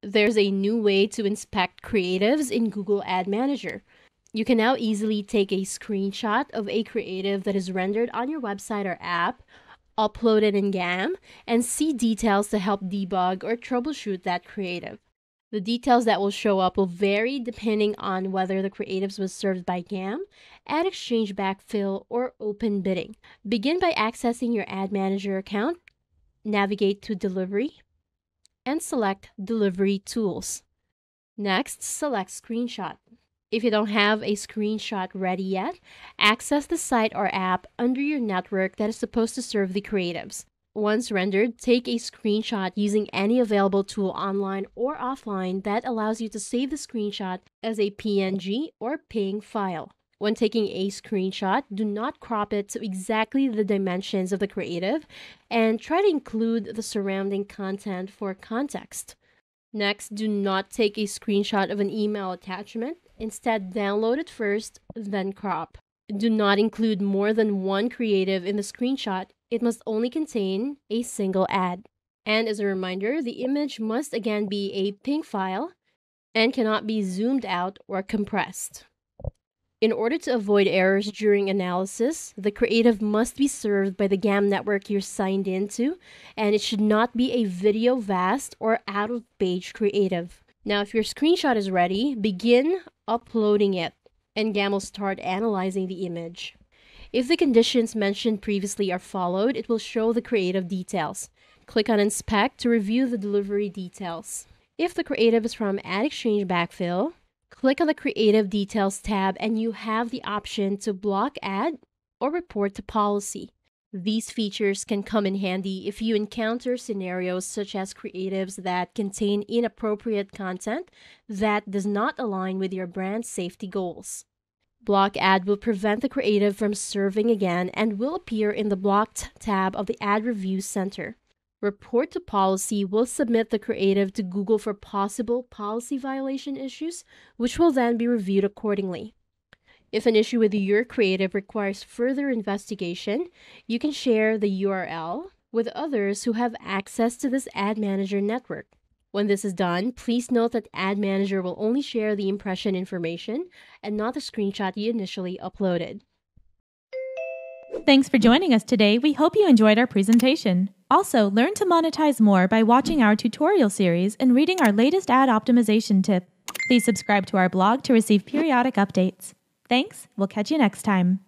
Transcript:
There's a new way to inspect creatives in Google Ad Manager. You can now easily take a screenshot of a creative that is rendered on your website or app, upload it in GAM, and see details to help debug or troubleshoot that creative. The details that will show up will vary depending on whether the creatives was served by GAM, Ad Exchange Backfill, or Open Bidding. Begin by accessing your Ad Manager account, navigate to Delivery, and select Delivery Tools. Next, select Screenshot. If you don't have a screenshot ready yet, access the site or app under your network that is supposed to serve the creatives. Once rendered, take a screenshot using any available tool online or offline that allows you to save the screenshot as a PNG or PNG file. When taking a screenshot, do not crop it to exactly the dimensions of the creative and try to include the surrounding content for context. Next, do not take a screenshot of an email attachment. Instead, download it first, then crop. Do not include more than one creative in the screenshot. It must only contain a single ad. And as a reminder, the image must again be a PNG file and cannot be zoomed out or compressed. In order to avoid errors during analysis, the creative must be served by the GAM network you're signed into, and it should not be a video vast or out-of-page creative. Now, if your screenshot is ready, begin uploading it, and GAM will start analyzing the image. If the conditions mentioned previously are followed, it will show the creative details. Click on Inspect to review the delivery details. If the creative is from Ad Exchange Backfill, click on the Creative Details tab and you have the option to block ad or report to policy. These features can come in handy if you encounter scenarios such as creatives that contain inappropriate content that does not align with your brand safety goals. Block ad will prevent the creative from serving again and will appear in the Blocked tab of the Ad Review Center. Report to Policy will submit the creative to Google for possible policy violation issues, which will then be reviewed accordingly. If an issue with your creative requires further investigation, you can share the URL with others who have access to this Ad Manager network. When this is done, please note that Ad Manager will only share the impression information and not the screenshot you initially uploaded. Thanks for joining us today. We hope you enjoyed our presentation. Also, learn to monetize more by watching our tutorial series and reading our latest ad optimization tip. Please subscribe to our blog to receive periodic updates. Thanks. We'll catch you next time.